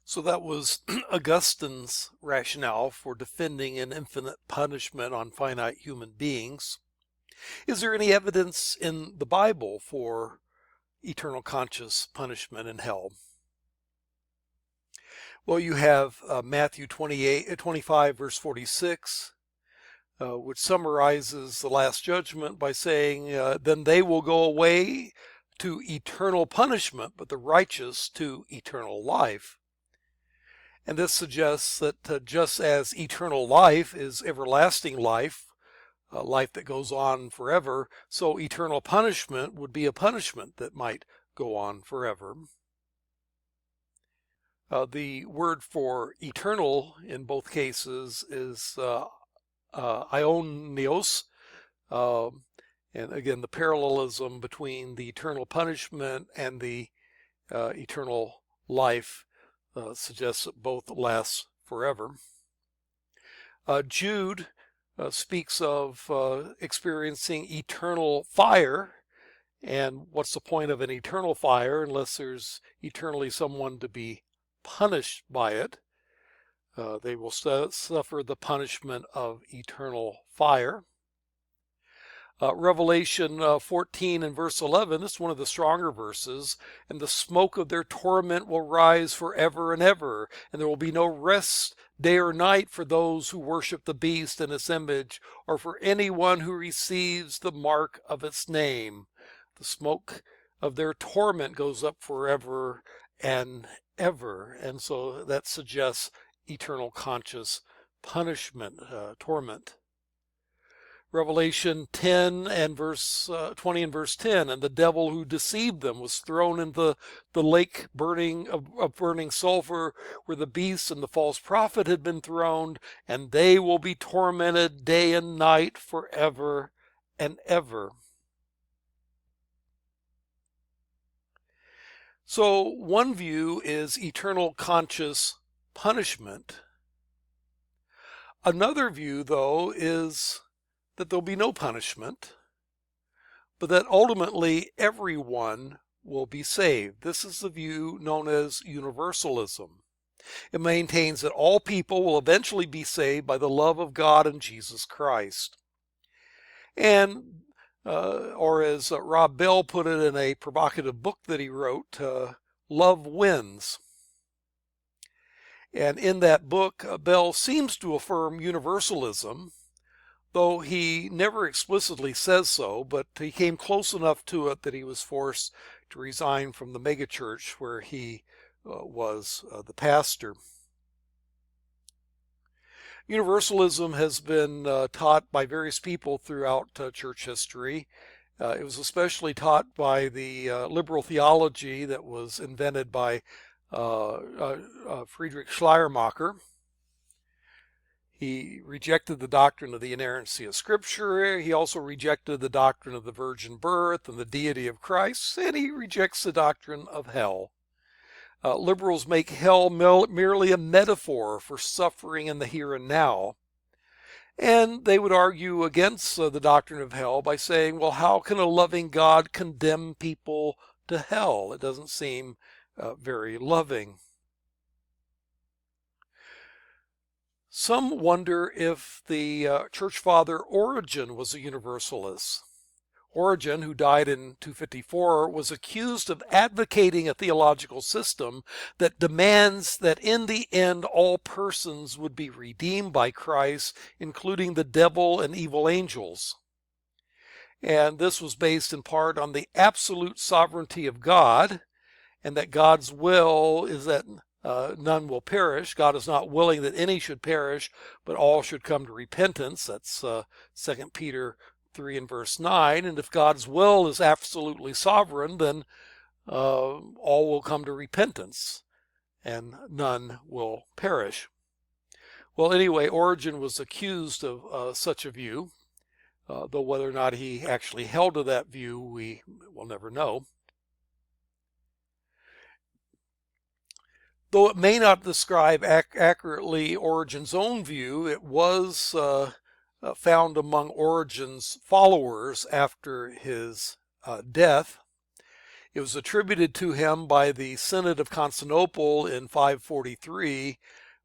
So that was Augustine's rationale for defending an infinite punishment on finite human beings. Is there any evidence in the Bible for eternal conscious punishment in hell? Well, you have Matthew 25, verse 46, which summarizes the Last Judgment by saying, then they will go away to eternal punishment, but the righteous to eternal life. And this suggests that just as eternal life is everlasting life, life that goes on forever, so eternal punishment would be a punishment that might go on forever. The word for eternal in both cases is aionios, and again the parallelism between the eternal punishment and the eternal life suggests that both last forever. Jude speaks of experiencing eternal fire, and what's the point of an eternal fire unless there's eternally someone to be punished by it? They will suffer the punishment of eternal fire. Revelation 14 and verse 11, this is one of the stronger verses. And the smoke of their torment will rise forever and ever, and there will be no rest day or night for those who worship the beast and its image, or for anyone who receives the mark of its name. The smoke of their torment goes up forever and ever, and so that suggests eternal conscious punishment, torment. Revelation 10 and verse 20 and verse 10, and the devil who deceived them was thrown into the lake of burning sulfur, where the beast and the false prophet had been thrown, and they will be tormented day and night forever and ever. So one view is eternal conscious punishment. Another view, though, is that there'll be no punishment, but that ultimately everyone will be saved. This is the view known as universalism. It maintains that all people will eventually be saved by the love of God and Jesus Christ. And, or as Rob Bell put it in a provocative book that he wrote, love wins. And in that book, Bell seems to affirm universalism, though he never explicitly says so, but he came close enough to it that he was forced to resign from the megachurch where he was the pastor. Universalism has been taught by various people throughout church history. It was especially taught by the liberal theology that was invented by Friedrich Schleiermacher. He rejected the doctrine of the inerrancy of Scripture. He also rejected the doctrine of the virgin birth and the deity of Christ, and he rejects the doctrine of hell. Liberals make hell merely a metaphor for suffering in the here and now. And they would argue against the doctrine of hell by saying, well, how can a loving God condemn people to hell? It doesn't seem very loving. Some wonder if the church father Origen was a universalist. Origen, who died in 254, was accused of advocating a theological system that demands that in the end all persons would be redeemed by Christ, including the devil and evil angels. And this was based in part on the absolute sovereignty of God, and that God's will is that none will perish. God is not willing that any should perish, but all should come to repentance. That's 2 Peter 3 and verse 9. And if God's will is absolutely sovereign, then all will come to repentance, and none will perish. Well, anyway, Origen was accused of such a view, though whether or not he actually held to that view, we will never know. Though it may not describe accurately Origen's own view, it was found among Origen's followers after his death. It was attributed to him by the Synod of Constantinople in 543,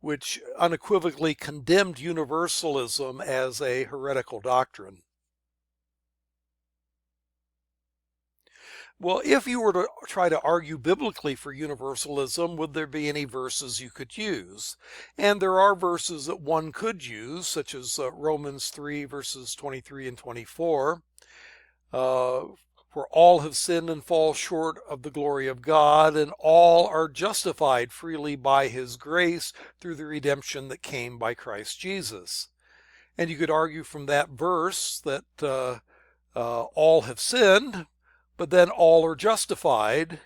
which unequivocally condemned universalism as a heretical doctrine. Well, if you were to try to argue biblically for universalism, would there be any verses you could use? And there are verses that one could use, such as Romans 3, verses 23 and 24. For all have sinned and fall short of the glory of God, and all are justified freely by his grace through the redemption that came by Christ Jesus. And you could argue from that verse that all have sinned, but then all are justified.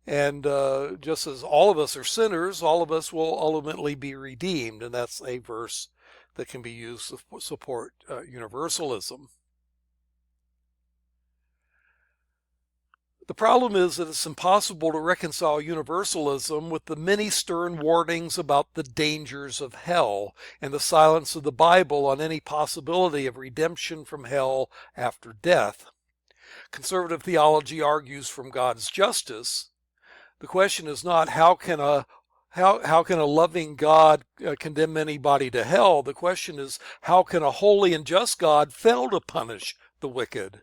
And just as all of us are sinners, all of us will ultimately be redeemed. And that's a verse that can be used to support universalism. The problem is that it's impossible to reconcile universalism with the many stern warnings about the dangers of hell and the silence of the Bible on any possibility of redemption from hell after death. Conservative theology argues from God's justice. The question is not how can a loving God condemn anybody to hell? The question is how can a holy and just God fail to punish the wicked?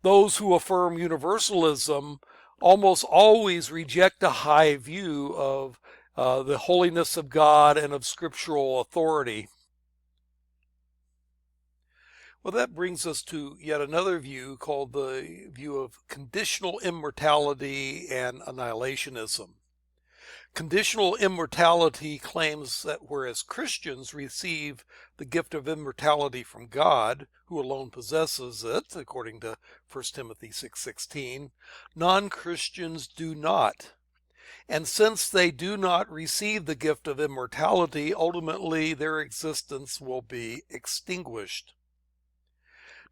Those who affirm universalism almost always reject a high view of the holiness of God and of scriptural authority. Well, that brings us to yet another view called the view of conditional immortality and annihilationism. Conditional immortality claims that whereas Christians receive the gift of immortality from God, who alone possesses it, according to 1 Timothy 6:16, non-Christians do not. And since they do not receive the gift of immortality, ultimately their existence will be extinguished.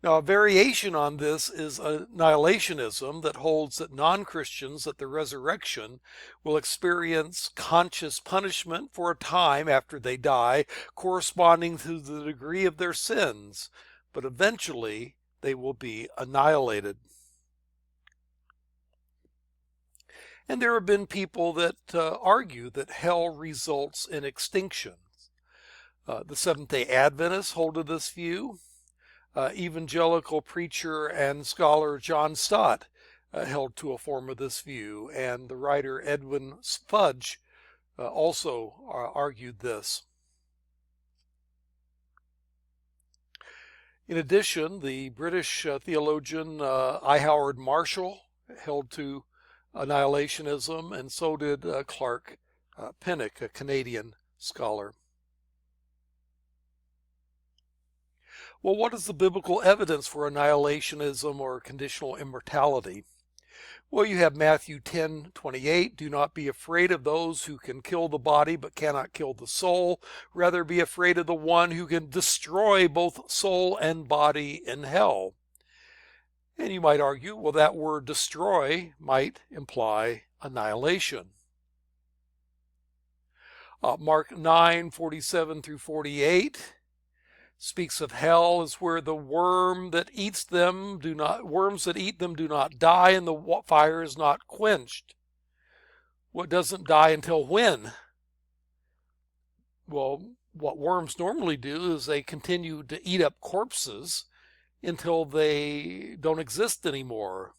Now, a variation on this is annihilationism that holds that non-Christians at the resurrection will experience conscious punishment for a time after they die, corresponding to the degree of their sins, but eventually they will be annihilated. And there have been people that argue that hell results in extinction. The Seventh-day Adventists hold to this view. Evangelical preacher and scholar John Stott held to a form of this view, and the writer Edwin Fudge also argued this. In addition, the British theologian I. Howard Marshall held to annihilationism, and so did Clark Pinnock, a Canadian scholar. Well, what is the biblical evidence for annihilationism or conditional immortality? Well, you have Matthew 10:28, do not be afraid of those who can kill the body but cannot kill the soul. Rather be afraid of the one who can destroy both soul and body in hell. And you might argue, well, that word destroy might imply annihilation. Mark 9:47 through 48 speaks of hell as where the worms that eat them do not die, and the fire is not quenched. What doesn't die until when? Well, what worms normally do is they continue to eat up corpses until they don't exist anymore.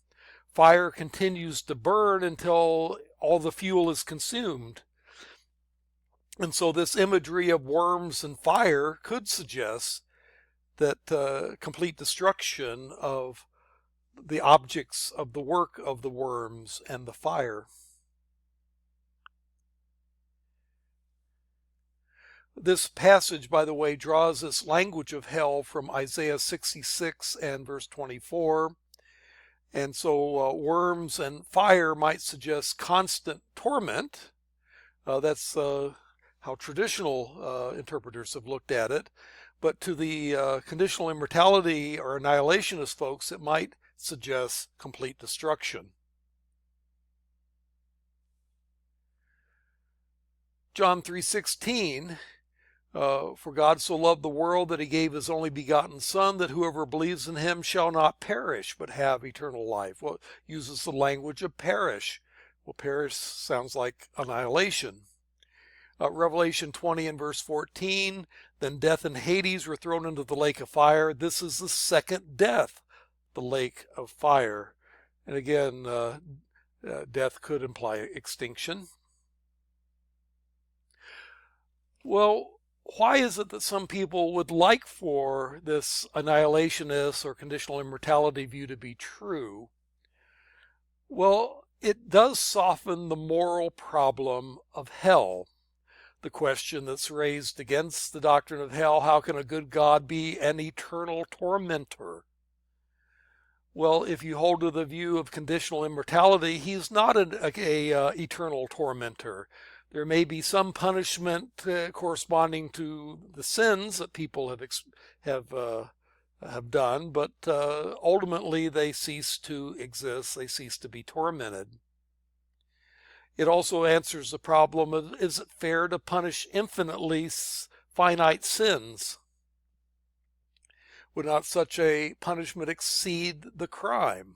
Fire continues to burn until all the fuel is consumed. And so this imagery of worms and fire could suggest that complete destruction of the objects of the work of the worms and the fire. This passage, by the way, draws this language of hell from Isaiah 66 and verse 24. And so worms and fire might suggest constant torment. That's how traditional interpreters have looked at it. But to the conditional immortality or annihilationist folks, it might suggest complete destruction. John 3:16 For God so loved the world that he gave his only begotten Son, that whoever believes in him shall not perish, but have eternal life. Well, it uses the language of perish. Well, perish sounds like annihilation. Revelation 20 and verse 14, then death and Hades were thrown into the lake of fire. This is the second death, the lake of fire. And again, death could imply extinction. Well, why is it that some people would like for this annihilationist or conditional immortality view to be true? Well, it does soften the moral problem of hell. The question that's raised against the doctrine of hell, how can a good God be an eternal tormentor? Well, if you hold to the view of conditional immortality, he's not an eternal tormentor. There may be some punishment corresponding to the sins that people have done, but ultimately they cease to exist. They cease to be tormented. It also answers the problem of, is it fair to punish infinitely finite sins? Would not such a punishment exceed the crime?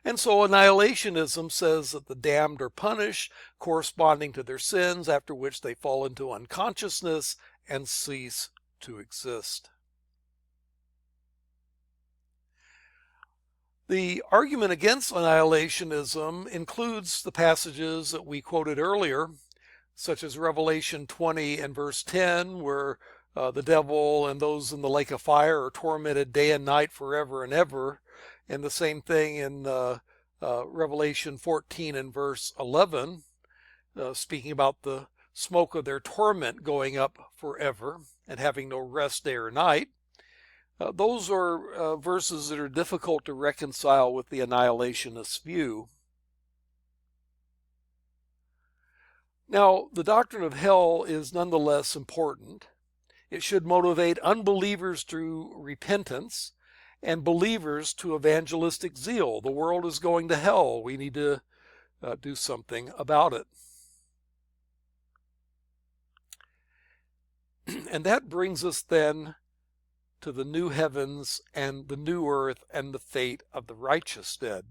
And so annihilationism says that the damned are punished corresponding to their sins, after which they fall into unconsciousness and cease to exist. The argument against annihilationism includes the passages that we quoted earlier, such as Revelation 20 and verse 10, where the devil and those in the lake of fire are tormented day and night forever and ever. And the same thing in Revelation 14 and verse 11, speaking about the smoke of their torment going up forever and having no rest day or night. Those are verses that are difficult to reconcile with the annihilationist view. Now, the doctrine of hell is nonetheless important. It should motivate unbelievers to repentance and believers to evangelistic zeal. The world is going to hell. We need to do something about it. And that brings us then to the new heavens and the new earth and the fate of the righteous dead.